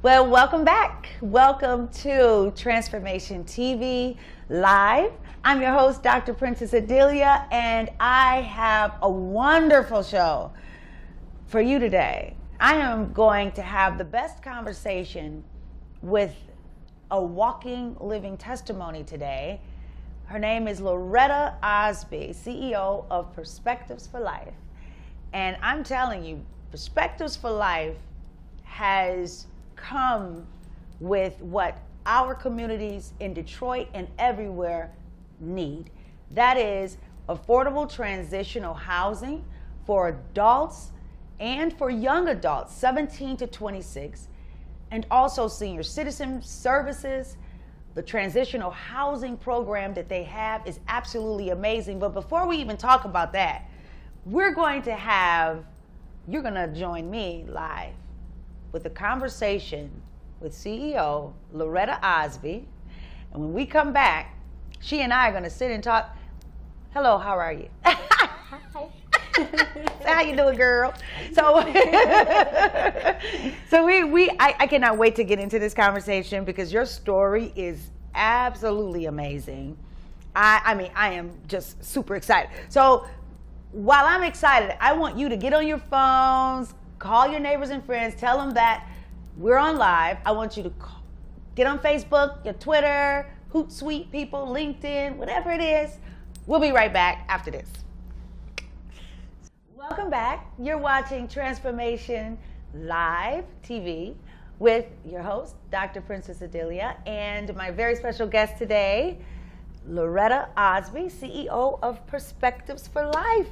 Well, welcome back. Welcome to Transformation TV Live. I'm your host, Dr. Princess-Odilia, and I have a wonderful show for you today. I am going to have the best conversation with a walking, living testimony today. Her name is Loretta Ausby, CEO of Perspectives for Life. And I'm telling you, Perspectives for Life has come with what our communities in Detroit and everywhere need. That is affordable transitional housing for adults and for young adults, 17 to 26, and also senior citizen services. The transitional housing program that they have is absolutely amazing. But before we even talk about that, you're going to join me live with a conversation with CEO Loretta Ausby. And when we come back, she and I are going to sit and talk. Hello, how are you? Hi. How you doing, girl? So, I cannot wait to get into this conversation because your story is absolutely amazing. I am just super excited. So, while I'm excited, I want you to get on your phones, call your neighbors and friends, tell them that we're on live. I want you to get on Facebook, your Twitter, Hootsuite people, LinkedIn, whatever it is. We'll be right back after this. Welcome back. You're watching Transformation Live TV with your host, Dr. Princess-Odilia, and my very special guest today, Loretta Ausby, CEO of Perspectives for Life.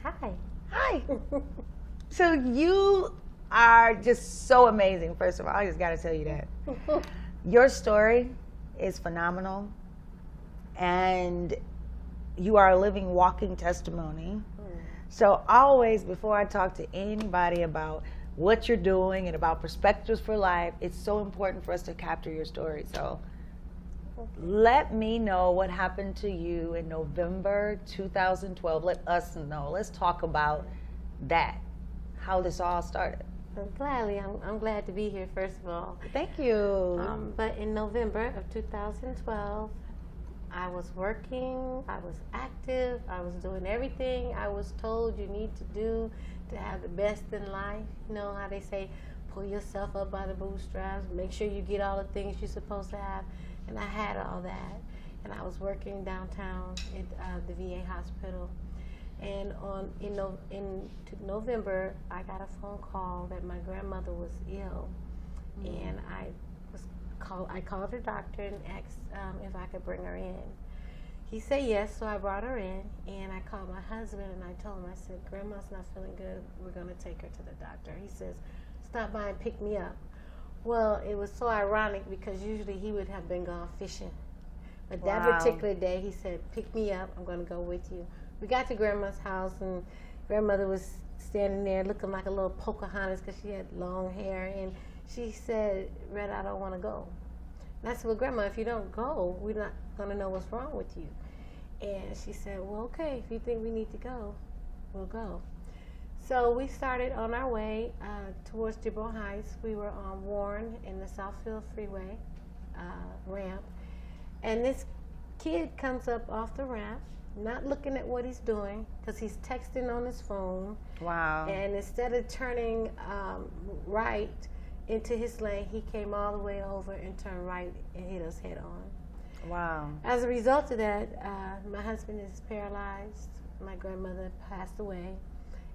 Hi. Hi. So you are just so amazing. First of all, I just got to tell you that. Your story is phenomenal, and you are a living, walking testimony. So always, before I talk to anybody about what you're doing and about Perspectives for Life, it's so important for us to capture your story. So let me know what happened to you in November 2012. Let us know. Let's talk about that, how this all started. Gladly. I'm glad to be here, first of all. Thank you. But in November of 2012, I was working, I was active, I was doing everything I was told you need to do to have the best in life. You know how they say, pull yourself up by the bootstraps, make sure you get all the things you're supposed to have. And I had all that. And I was working downtown at the VA hospital. And in November, I got a phone call that my grandmother was ill. And I called her doctor and asked if I could bring her in. He said yes, so I brought her in, and I called my husband and I told him, I said, Grandma's not feeling good, we're gonna take her to the doctor. He says, stop by and pick me up. Well, it was so ironic because usually he would have been gone fishing. But that particular day, he said, pick me up, I'm gonna go with you. We got to Grandma's house, and Grandmother was standing there looking like a little Pocahontas because she had long hair, and she said, Red, I don't want to go. And I said, well, Grandma, if you don't go, we're not going to know what's wrong with you. And she said, well, okay, if you think we need to go, we'll go. So we started on our way towards Dearborn Heights. We were on Warren in the Southfield Freeway ramp. And this kid comes up off the ramp, not looking at what he's doing because he's texting on his phone. Wow. And instead of turning right into his lane, he came all the way over and turned right and hit us head on. Wow. As a result of that, my husband is paralyzed. My grandmother passed away.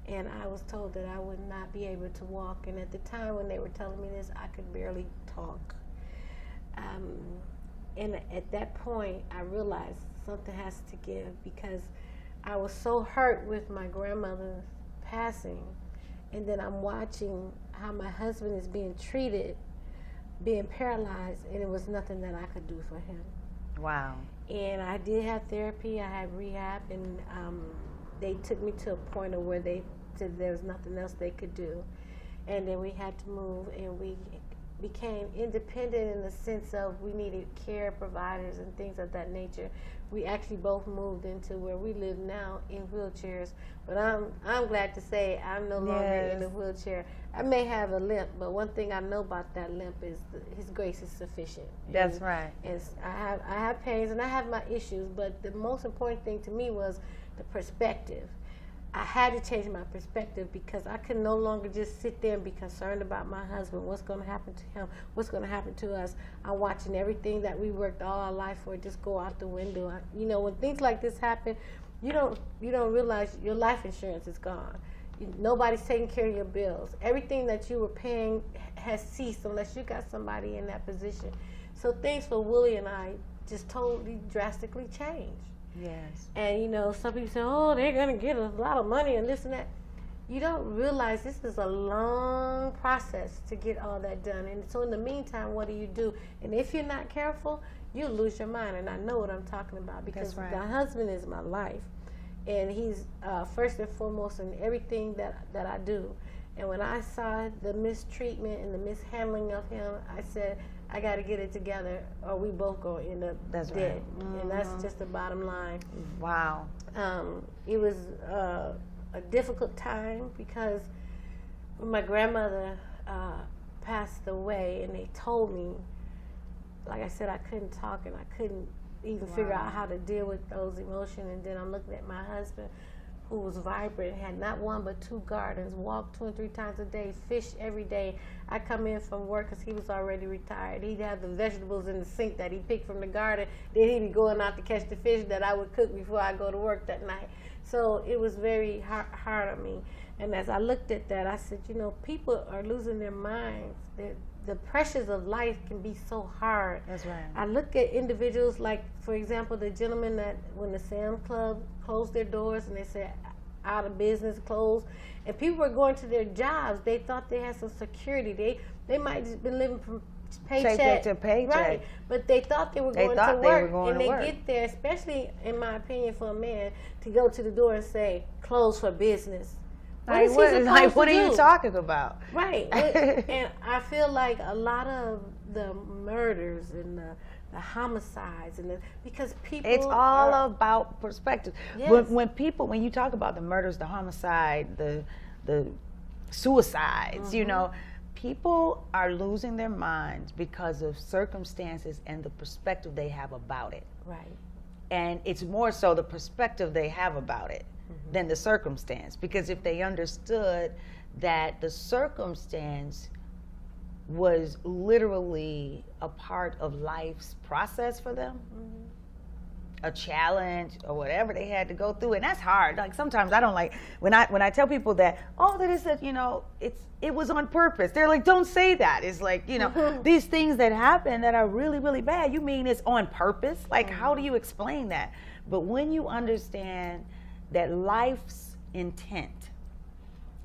And I was told that I would not be able to walk. And at the time when they were telling me this, I could barely talk. And at that point, I realized something has to give because I was so hurt with my grandmother passing. And then I'm watching how my husband is being treated, being paralyzed, and it was nothing that I could do for him. Wow. And I did have therapy, I had rehab, and they took me to a point of where they said there was nothing else they could do. And then we had to move, and we became independent in the sense of we needed care providers and things of that nature. We actually both moved into where we live now in wheelchairs. But I'm glad to say I'm no longer in a wheelchair. I may have a limp, but one thing I know about that limp is His grace is sufficient. That's right. And I have pains and I have my issues, but the most important thing to me was the perspective. I had to change my perspective because I could no longer just sit there and be concerned about my husband, what's going to happen to him, what's going to happen to us. I'm watching everything that we worked all our life for just go out the window. When things like this happen, you don't realize your life insurance is gone. Nobody's taking care of your bills. Everything that you were paying has ceased unless you got somebody in that position. So things for Willie and I just totally drastically changed. Yes. And some people say, oh, they're going to get a lot of money and this and that. You don't realize this is a long process to get all that done. And so in the meantime, what do? And if you're not careful, you'll lose your mind. And I know what I'm talking about because my husband is my life. And he's first and foremost in everything that I do. And when I saw the mistreatment and the mishandling of him, I said, I got to get it together or we both going to end up dead. Right. Mm-hmm. And that's just the bottom line. Wow. It was a difficult time because when my grandmother passed away and they told me, like I said, I couldn't talk and I couldn't even figure out how to deal with those emotions. And then I'm looking at my husband who was vibrant, had not one but 2 gardens, walked 2 and 3 times a day, fished every day. I come in from work because he was already retired. He'd have the vegetables in the sink that he picked from the garden. Then he'd be going out to catch the fish that I would cook before I go to work that night. So it was very hard on me. And as I looked at that, I said, people are losing their minds. The pressures of life can be so hard. That's right. I look at individuals like, for example, the gentleman that when the Sam Club closed their doors and they said out of business, closed, and people were going to their jobs. They thought they had some security. They might have been living from paycheck to paycheck. Right, but they thought they were going to work. And they get there, especially in my opinion for a man, to go to the door and say, close for business. What are you talking about? Right. And I feel like a lot of the murders and the homicides because people it's all about perspective. Yes. When you talk about the murders, the homicide, the suicides, people are losing their minds because of circumstances and the perspective they have about it. Right. And it's more so the perspective they have about it than the circumstance. Because if they understood that the circumstance was literally a part of life's process for them, a challenge or whatever they had to go through, and that's hard. Like sometimes I don't like when I tell people that, that is that it was on purpose. They're like, don't say that. It's like these things that happen that are really, really bad. You mean it's on purpose? Like how do you explain that? But when you understand that life's intent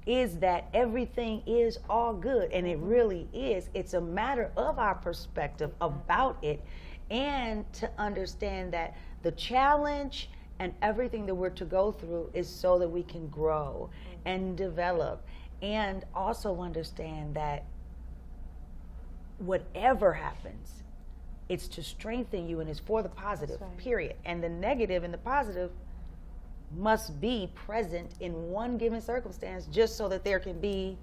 is that everything is all good, and it really is. It's a matter of our perspective about it, and to understand that the challenge and everything that we're to go through is so that we can grow and develop, and also understand that whatever happens, it's to strengthen you and it's for the positive, period. And the negative and the positive must be present in one given circumstance just so that there can be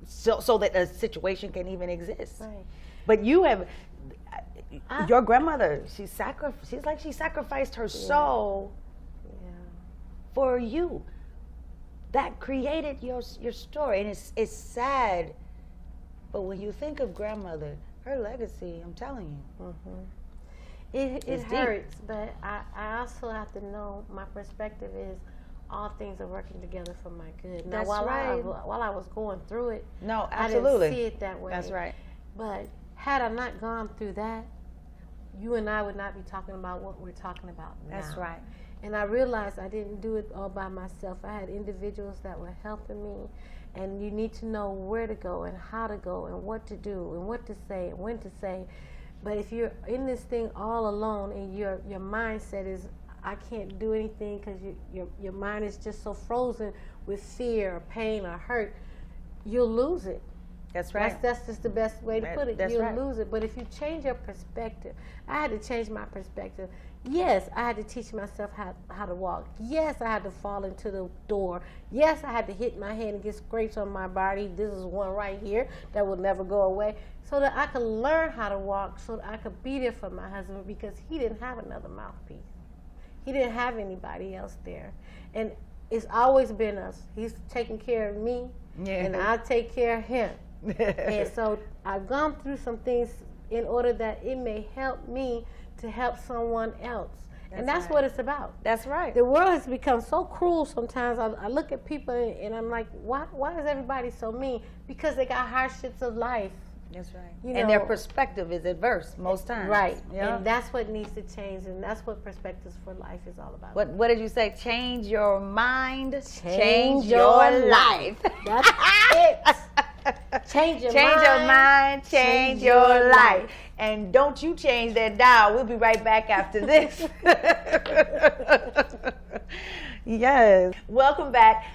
so that a situation can even exist. Right. But you have your grandmother, she sacrificed her soul for you. That created your story, and it's sad, but when you think of grandmother, her legacy, I'm telling you, it hurts, but I also have to know my perspective is all things are working together for my good. Now, while I was going through it, no, absolutely, I didn't see it that way. That's right. But had I not gone through that, you and I would not be talking about what we're talking about now. That's right. And I realized I didn't do it all by myself. I had individuals that were helping me. And you need to know where to go and how to go and what to do and what to say and when to say. But if you're in this thing all alone and your mindset is, I can't do anything because your mind is just so frozen with fear or pain or hurt, you'll lose it. That's right. That's just the best way to put it. That's You'll right. lose it. But if you change your perspective, I had to change my perspective. Yes, I had to teach myself how to walk. Yes, I had to fall into the door. Yes, I had to hit my head and get scrapes on my body. This is one right here that will never go away. So that I could learn how to walk, so that I could be there for my husband, because he didn't have another mouthpiece. He didn't have anybody else there. And it's always been us. He's taking care of me, and I take care of him. And so I've gone through some things in order that it may help me to help someone else. And that's what it's about. That's right. The world has become so cruel sometimes. I look at people and I'm like, why is everybody so mean? Because they got hardships of life. That's right. You And know, their perspective is adverse most times. Right. Yeah. And that's what needs to change, and that's what Perspectives for Life is all about. What did you say? Change your mind, Change your life. That's it. Change your mind, change your life. And don't you change that dial. We'll be right back after this. Yes. Welcome back.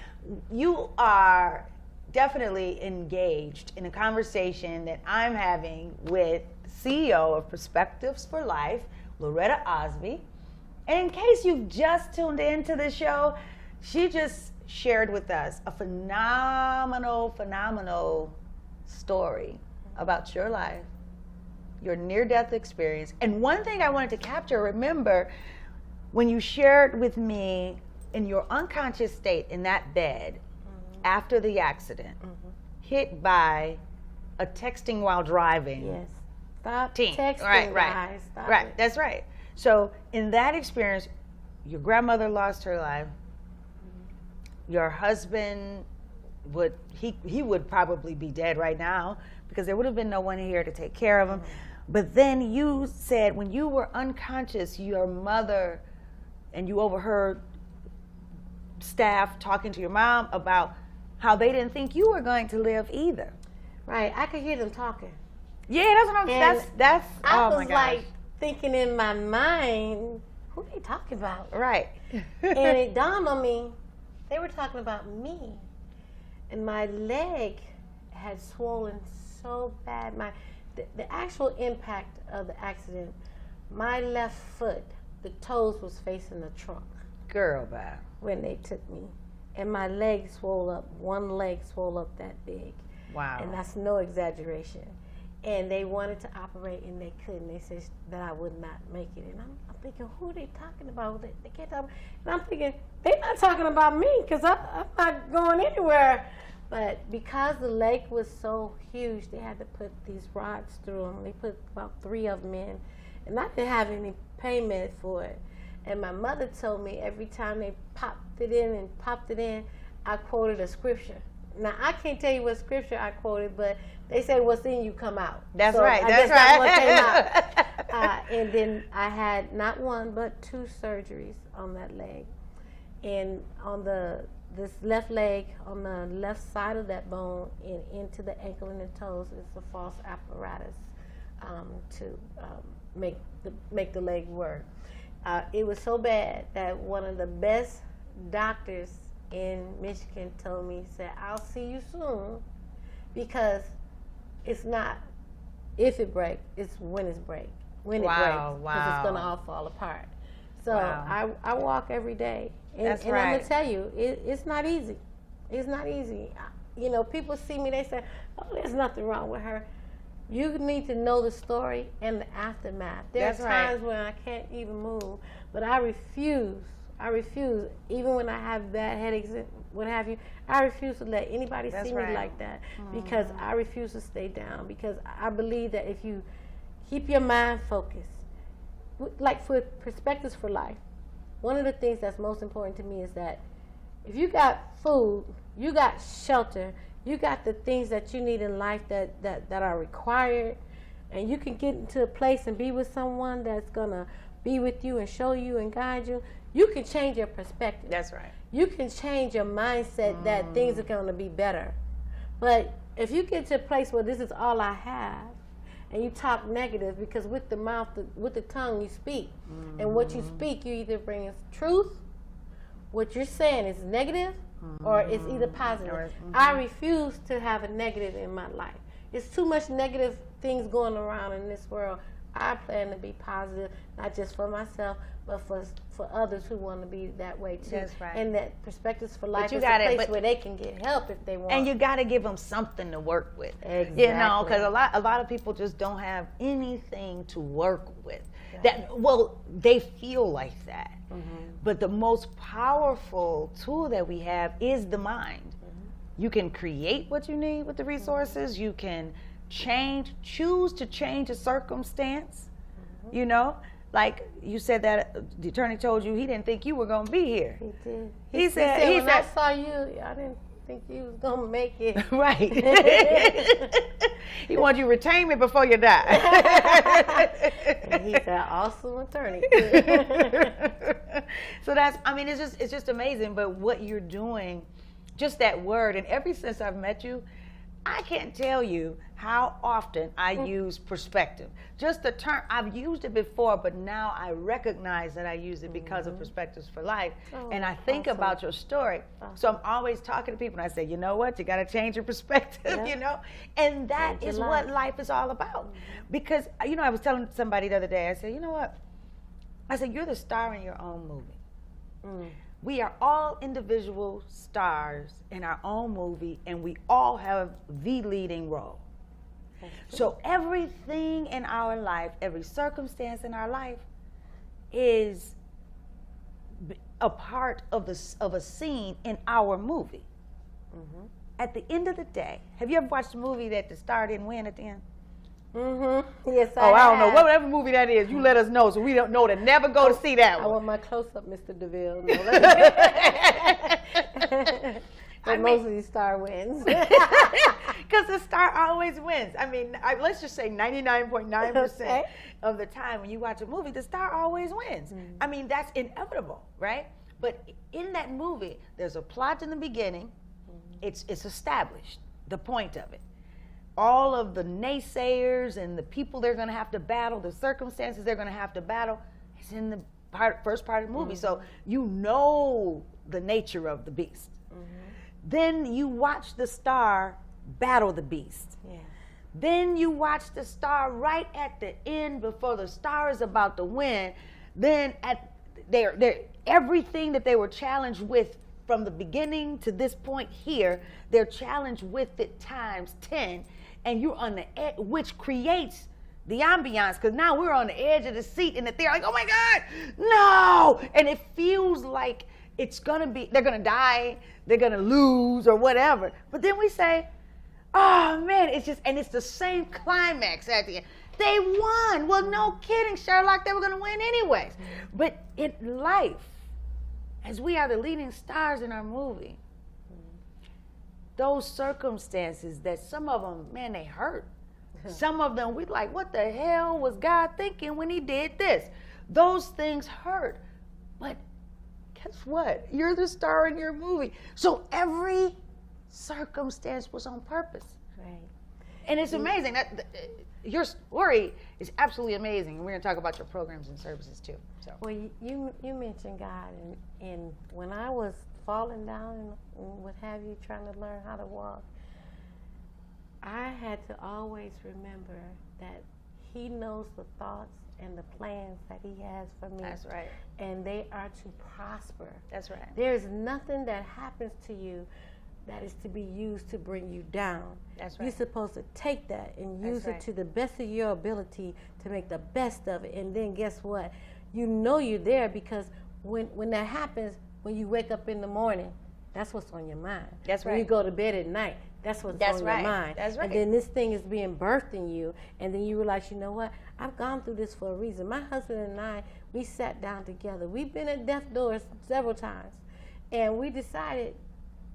You are definitely engaged in a conversation that I'm having with CEO of Perspectives for Life, Loretta Ausby. And in case you've just tuned into the show, she just shared with us a phenomenal story about your life, your near-death experience. And one thing I wanted to capture, remember, when you shared with me in your unconscious state in that bed, after the accident, hit by a texting while driving. Yes. Stop Teen. texting, Right. guys. Stop Right. it. That's right. So in that experience, your grandmother lost her life. Your husband would probably be dead right now, because there would have been no one here to take care of him. But then you said when you were unconscious, your mother, and you overheard staff talking to your mom about how they didn't think you were going to live either. Right. I could hear them talking. Yeah, that's what I'm. And That's. I Oh was my gosh. like thinking in my mind, who they talking about? Right. And it dawned on me, they were talking about me. And my leg had swollen so bad. The actual impact of the accident, my left foot, the toes was facing the trunk. Girl, bye. When they took me. And my leg swole up. One leg swole up that big. Wow. And that's no exaggeration. And they wanted to operate and they couldn't. They said that I would not make it. And I'm thinking, who are they talking about? They can't talk. And I'm thinking, they're not talking about me, because I'm not going anywhere. But because the leg was so huge, they had to put these rods through them. They put about 3 of them in. And I didn't have any payment for it. And my mother told me every time they popped it in, I quoted a scripture. Now, I can't tell you what scripture I quoted, but they say what's in you come out. That's so right. I That's guess right. That's what came out. And then I had not 1, but 2 surgeries on that leg. And on this left leg, on the left side of that bone and into the ankle and the toes is a false apparatus to make the leg work. It was so bad that one of the best doctors in Michigan told me, said, I'll see you soon, because it's not if it breaks, it's when it breaks. When it breaks, because it's going to all fall apart. So I walk every day. And, That's and right. I'm going to tell you, it's not easy. It's not easy. You know, people see me, they say, oh, there's nothing wrong with her. You need to know the story and the aftermath. There are times when I can't even move, but I refuse, even when I have bad headaches, what have you, I refuse to let anybody see me like that, because I refuse to stay down, because I believe that if you keep your mind focused, like for Perspectives for Life, one of the things that's most important to me is that if you got food, you got shelter, you got the things that you need in life that are required, and you can get into a place and be with someone that's going to be with you and show you and guide you, you can change your perspective. That's right. You can change your mindset that things are going to be better. But if you get to a place where this is all I have, and you talk negative, because with the mouth, with the tongue, you speak. And what you speak, you either bring us truth, what you're saying is negative, or it's either positive. I refuse to have a negative in my life, it's too much negative things going around in this world. I plan to be positive, not just for myself, but for others who want to be that way too. That's right. And that Perspectives for Life you is gotta- a place but- where they can get help if they want. And you got to give them something to work with. Exactly. You know, because a lot of people just don't have anything to work with. They feel like that. But the most powerful tool that we have is the mind. You can create what you need with the resources. You can choose to change a circumstance. You know, like you said that the attorney told you he didn't think you were going to be here. He did. He said, when I saw you, I didn't think you was going to make it. Right. He wanted you to retain me before you die. And he's an awesome attorney. So it's just amazing. But what you're doing, just that word, and ever since I've met you, I can't tell you how often I use perspective. Just the term, I've used it before, but now I recognize that I use it because of Perspectives for Life. And I think about your story. So I'm always talking to people and I say, you know what, you got to change your perspective, you know? And that is what life is all about. Because, you know, I was telling somebody the other day, I said, you know what? I said, you're the star in your own movie. We are all individual stars in our own movie, and we all have the leading role. So everything in our life, every circumstance in our life is a part of a scene in our movie. At the end of the day, have you ever watched a movie that the star didn't win at the end? Yes, I I don't know. have. Whatever movie that is, you let us know so we don't know to never go to see that I one. want my close-up, Mr. DeVille. But mean- most of these star wins. Because the star always wins. I mean, let's just say 99.9% Okay. of the time when you watch a movie, the star always wins. I mean, that's inevitable, right? But in that movie, there's a plot in the beginning. It's established, the point of it. All of the naysayers and the people they're going to have to battle, the circumstances they're going to have to battle, is in the first part of the movie. So you know the nature of the beast. Then you watch the star battle the beast. Then you watch the star right at the end before the star is about to win. Then at everything that they were challenged with from the beginning to this point here, they're challenged with it times 10. And you're on the edge, which creates the ambiance, because now we're on the edge of the seat and they're like, oh my God, no! And it feels like it's gonna be, they're gonna die, they're gonna lose or whatever. But then we say, oh man, it's the same climax at the end. They won. Well, no kidding, Sherlock, they were gonna win anyways. But in life, as we are the leading stars in our movie, those circumstances that some of them, man, they hurt. Some of them, we like, what the hell was God thinking when he did this? Those things hurt. But guess what? You're the star in your movie. So every circumstance was on purpose. Right. And it's amazing. Your story is absolutely amazing. And we're going to talk about your programs and services too. So. Well, you mentioned God, and when I was falling down and what have you, trying to learn how to walk, I had to always remember that he knows the thoughts and the plans that he has for me. That's right. And they are to prosper. That's right. There is nothing that happens to you that is to be used to bring you down. That's right. You're supposed to take that and use right. it to the best of your ability to make the best of it. And then guess what? You know you're there because when that happens, when you wake up in the morning, that's what's on your mind. That's right. When you go to bed at night, that's what's on right. your mind. That's right. And then this thing is being birthed in you, and then you realize, you know what? I've gone through this for a reason. My husband and I, we sat down together. We've been at death doors several times, and we decided,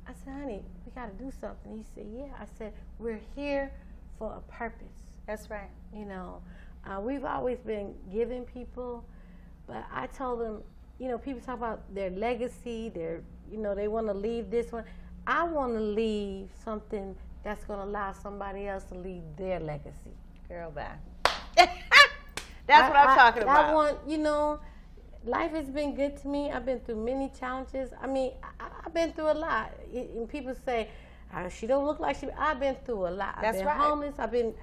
I said, honey, we got to do something. He said, yeah. I said, we're here for a purpose. That's right. You know, we've always been giving people, but I told them, you know, people talk about their legacy, they want to leave this one. I want to leave something that's going to allow somebody else to leave their legacy. Girl, bye. That's what I'm talking about. I want, life has been good to me. I've been through many challenges. I mean, I've been through a lot. And people say, She don't look like I've been through a lot. I've been homeless. I've been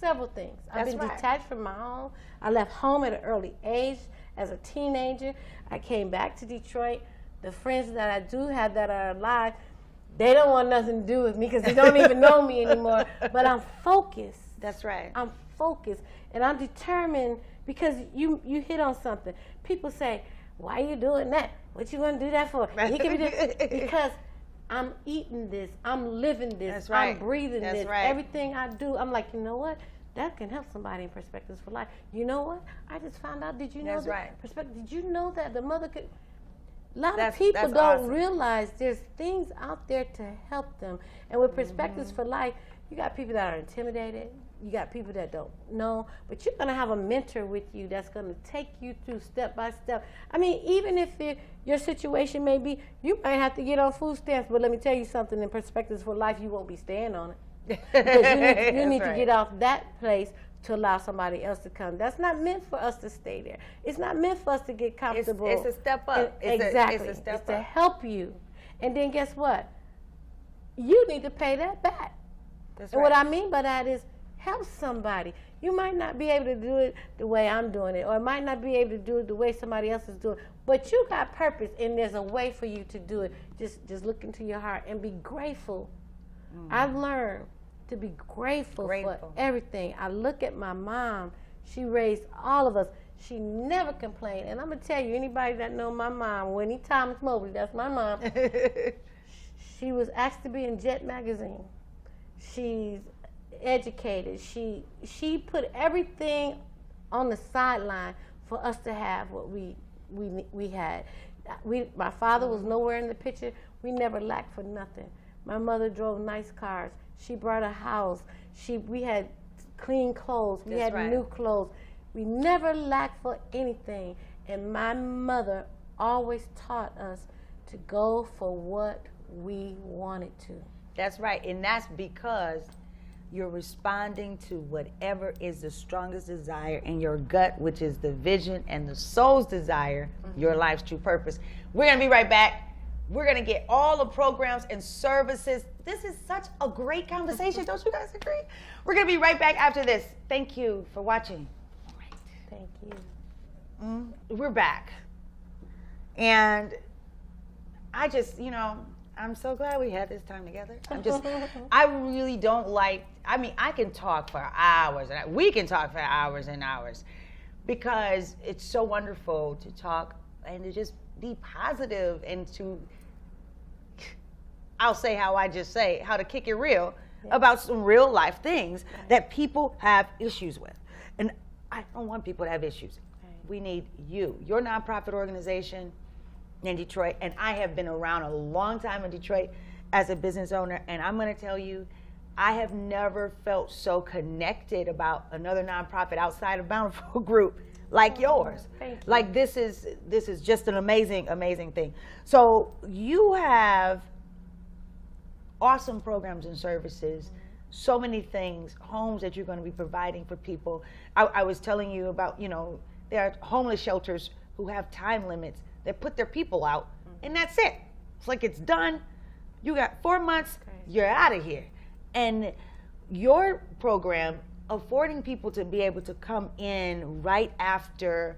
several things. I've been detached from my home. I left home at an early age as a teenager. I came back to Detroit. The friends that I do have that are alive, they don't want nothing to do with me because they don't even know me anymore. But I'm focused. That's right. I'm focused, and I'm determined because you hit on something. People say, "Why are you doing that? What you want to do that for?" You can be because I'm eating this. I'm living this. That's right. I'm breathing That's this. right. Everything I do, I'm like, you know what? That can help somebody in Perspectives for Life. You know what? I just found out. Did you know that? Right. Perspective. Did you know that the mother could? A lot of people don't realize there's things out there to help them. And with Perspectives for Life, you got people that are intimidated. You got people that don't know. But you're going to have a mentor with you that's going to take you through step by step. I mean, even if your situation may be, you might have to get on food stamps. But let me tell you something, in Perspectives for Life, you won't be staying on it. Because you need to get off that place to allow somebody else to come. That's not meant for us to stay there. It's not meant for us to get comfortable. It's a step up. Exactly. It's a step up. To help you. And then guess what? You need to pay that back. That's and right. what I mean by that is help somebody. You might not be able to do it the way I'm doing it, or I might not be able to do it the way somebody else is doing it, but you got purpose, and there's a way for you to do it. Just look into your heart and be grateful. I've learned to be grateful for everything. I look at my mom. She raised all of us. She never complained. And I'm going to tell you, anybody that know my mom, Winnie Thomas Mobley, that's my mom, she was asked to be in Jet magazine. She's educated. She put everything on the sideline for us to have what we had. My father was nowhere in the picture. We never lacked for nothing. My mother drove nice cars. She brought a house. We had clean clothes. We had new clothes. We never lacked for anything. And my mother always taught us to go for what we wanted to. That's right. And that's because you're responding to whatever is the strongest desire in your gut, which is the vision and the soul's desire, your life's true purpose. We're going to be right back. We're going to get all the programs and services. This is such a great conversation. Don't you guys agree? We're going to be right back after this. Thank you for watching. All right. Thank you. We're back. And I just, I'm so glad we had this time together. I really don't I can talk for hours. We can talk for hours and hours because it's so wonderful to talk and to just be positive and to, I'll say how I just say, how to kick it real about some real life things that people have issues with. And I don't want people to have issues. We need you, your nonprofit organization in Detroit. And I have been around a long time in Detroit as a business owner. And I'm going to tell you, I have never felt so connected about another nonprofit outside of Bountiful Group like yours. Thank you. Like this is just an amazing thing. So you have awesome programs and services, so many things, homes that you're going to be providing for people. I was telling you about, there are homeless shelters who have time limits that put their people out, and that's it. It's like it's done. You got 4 months, you're out of here. And your program affording people to be able to come in right after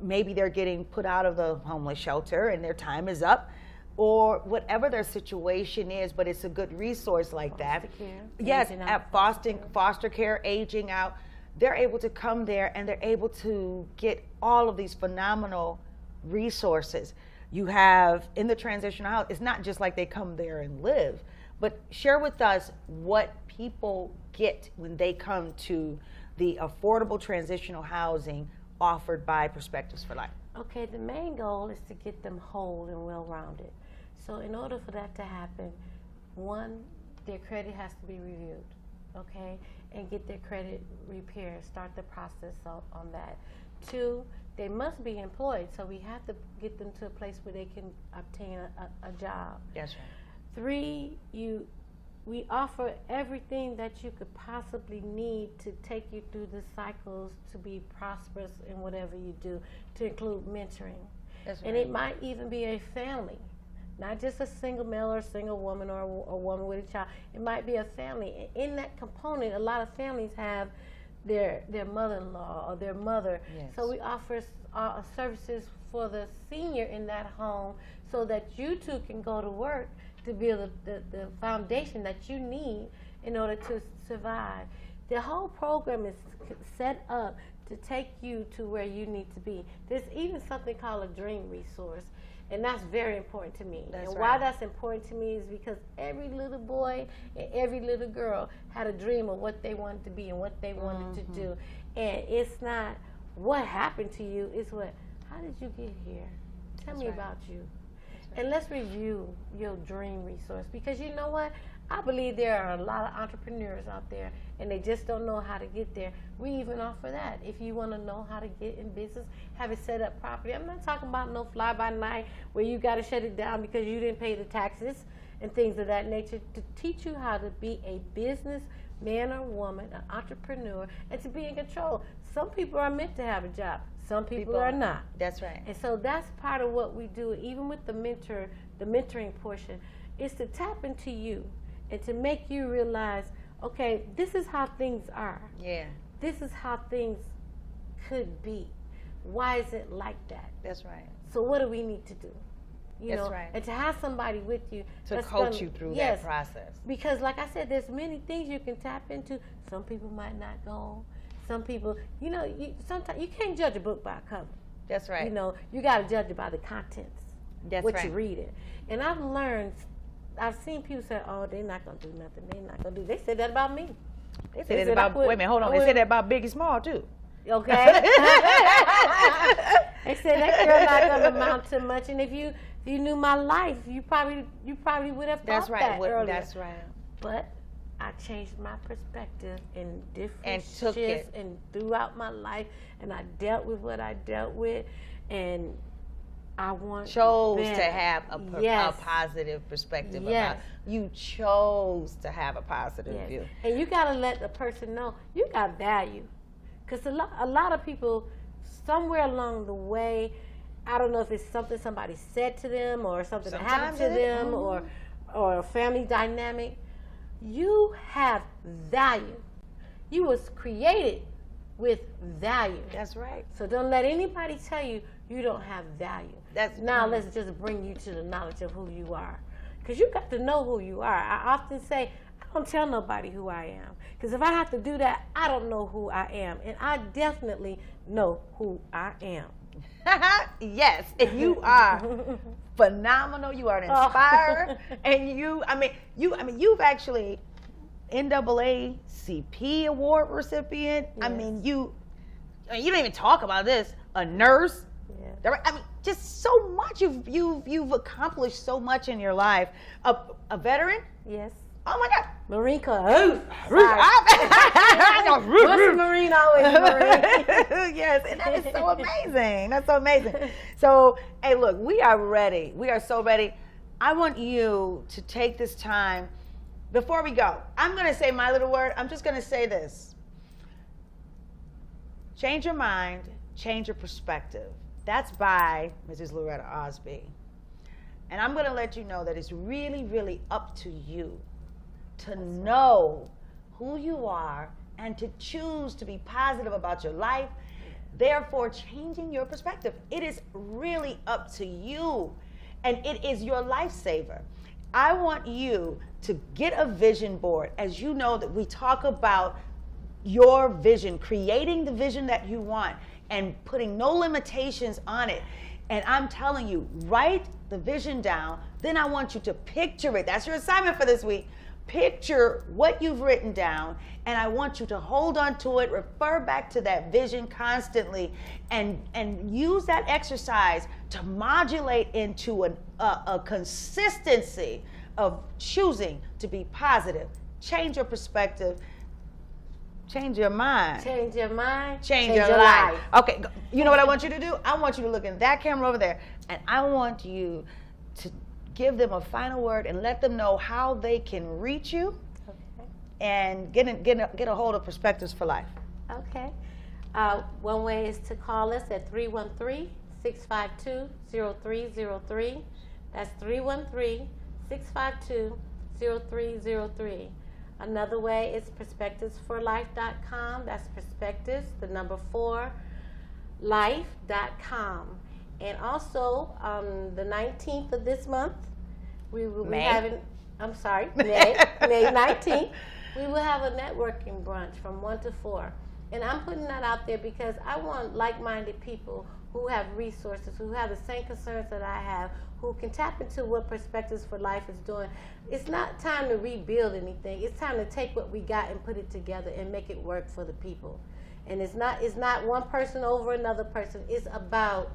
maybe they're getting put out of the homeless shelter and their time is up, or whatever their situation is, but it's a good resource like that. Care, yes, at foster care, aging out, they're able to come there and they're able to get all of these phenomenal resources. You have in the transitional house, it's not just like they come there and live, but share with us what people get when they come to the affordable transitional housing offered by Perspectives for Life. Okay, the main goal is to get them whole and well-rounded. So in order for that to happen, one, their credit has to be reviewed, okay, and get their credit repaired, start the process on that. Two, they must be employed, so we have to get them to a place where they can obtain a job. That's right. Three, we offer everything that you could possibly need to take you through the cycles to be prosperous in whatever you do, to include mentoring. That's right. And it might even be a family not just a single male or a single woman or a woman with a child. It might be a family. In that component, a lot of families have their mother-in-law or their mother. Yes. So we offer services for the senior in that home so that you too can go to work to build the foundation that you need in order to survive. The whole program is set up to take you to where you need to be. There's even something called a dream resource, and that's very important to me. That's and right. why that's important to me is because every little boy and every little girl had a dream of what they wanted to be and what they wanted to do. And it's not what happened to you, it's how did you get here? Tell me about you. And let's review your dream resource, because you know what? I believe there are a lot of entrepreneurs out there and they just don't know how to get there. We even offer that. If you want to know how to get in business, have it set up properly. I'm not talking about no fly-by-night where you got to shut it down because you didn't pay the taxes and things of that nature. To teach you how to be a business man or woman, an entrepreneur, and to be in control. Some people are meant to have a job. Some people are not. That's right. And so that's part of what we do, even with the mentoring portion, is to tap into you and to make you realize, okay, this is how things are. Yeah. This is how things could be. Why is it like that? That's right. So what do we need to do? That's right. And to have somebody with you to coach you through that process. Because like I said, there's many things you can tap into. Some people might not go. Some people, sometimes you can't judge a book by a cover. That's right. You got to judge it by the contents. That's what right. you read it. And I've seen people say, oh, they're not going to do nothing. They're not going to do. They said that about me. They said that about, wait a minute, hold on. They said that about Biggie Small, too. Okay. They said that girl not going to amount to much. And if you knew my life, you probably would have thought that earlier. That's right. But I changed my perspective in different and took shifts it. and throughout my life, and I dealt with what I dealt with, and I chose to have a positive perspective about. You chose to have a positive view, and you got to let the person know you got value, because a lot of people somewhere along the way, I don't know if it's something somebody said to them or something that happened to them or a family dynamic. You have value. You was created with value. That's right. So don't let anybody tell you you don't have value. Let's just bring you to the knowledge of who you are, because you got to know who you are. I often say I don't tell nobody who I am, because if I have to do that, I don't know who I am, and I definitely know who I am. Yes, and you are phenomenal. You are an inspirer, and you've actually NAACP award recipient. Yes. I mean, you don't even talk about this. A nurse. Yeah. I mean, just so much. You've accomplished so much in your life. A veteran. Yes. Oh my God. Marine Corps. What's the Marine always Marine? Yes, and that is so amazing. That's so amazing. So, hey, look, we are ready. We are so ready. I want you to take this time. Before we go, I'm going to say my little word. I'm just going to say this. Change your mind, change your perspective. That's by Mrs. Loretta Ausby. And I'm going to let you know that it's really, really up to you to know who you are and to choose to be positive about your life, therefore changing your perspective. It is really up to you, and it is your lifesaver. I want you to get a vision board. As you know that we talk about your vision, creating the vision that you want and putting no limitations on it. And I'm telling you, write the vision down. Then I want you to picture it. That's your assignment for this week. Picture what you've written down, and I want you to hold on to it, refer back to that vision constantly, and use that exercise to modulate into a consistency of choosing to be positive. Change your perspective. Change your mind. Change your mind. Change your life. Okay, you know what I want you to do? I want you to look in that camera over there, and I want you to give them a final word and let them know how they can reach you and get a hold of Perspectives for Life. Okay. One way is to call us at 313-652-0303. That's 313-652-0303. Another way is perspectivesforlife.com. That's perspectives, the number 4, life.com. And also, the 19th of this month, we will be having, May 19th, we will have a networking brunch from 1 to 4. And I'm putting that out there because I want like-minded people who have resources, who have the same concerns that I have, who can tap into what Perspectives for Life is doing. It's not time to rebuild anything. It's time to take what we got and put it together and make it work for the people. And it's not one person over another person. It's about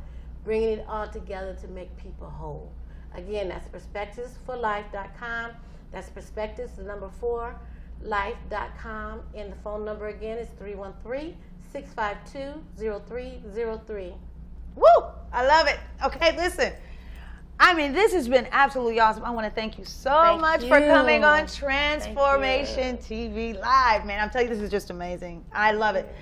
bringing it all together to make people whole. Again, that's perspectivesforlife.com. That's perspectives, the number 4, life.com. And the phone number again is 313-652-0303. Woo! I love it. Okay, listen. I mean, this has been absolutely awesome. I want to thank you so much for coming on Transformation TV Live. Man, I'm telling you, this is just amazing. I love it.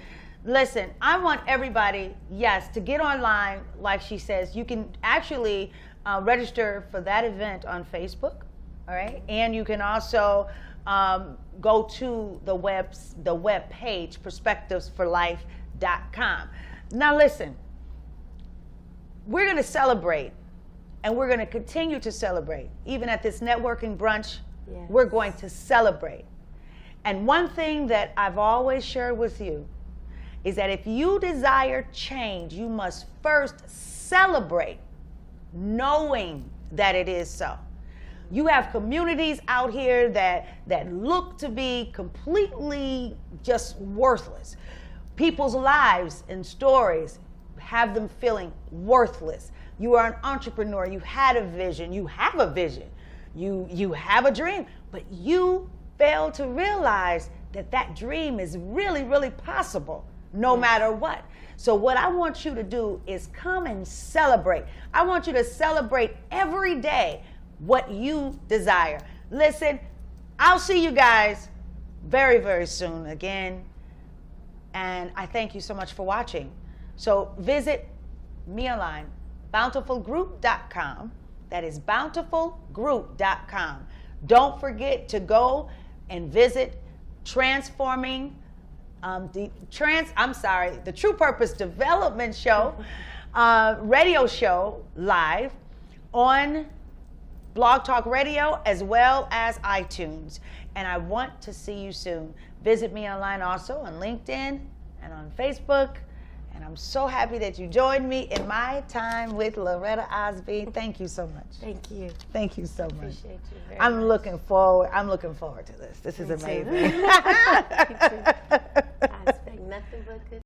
Listen, I want everybody, yes, to get online, like she says. You can actually register for that event on Facebook, all right? And you can also go to the web page, perspectivesforlife.com. Now listen, we're going to celebrate, and we're going to continue to celebrate. Even at this networking brunch, we're going to celebrate. And one thing that I've always shared with you is that if you desire change, you must first celebrate knowing that it is so. You have communities out here that look to be completely just worthless. People's lives and stories have them feeling worthless. You are an entrepreneur. You had a vision. You have a vision. You have a dream, but you fail to realize that that dream is really, really possible no matter what. So what I want you to do is come and celebrate. I want you to celebrate every day what you desire. Listen, I'll see you guys very, very soon again. And I thank you so much for watching. So visit me online, bountifulgroup.com. That is bountifulgroup.com. Don't forget to go and visit the True Purpose Development Show, radio show live on Blog Talk Radio as well as iTunes. And I want to see you soon. Visit me online also on LinkedIn and on Facebook. And I'm so happy that you joined me in my time with Loretta Ausby. Thank you so much. Thanch you. Thank you so much. Appreciate you very much. I'm looking forward to this. This is amazing. I expect nothing but good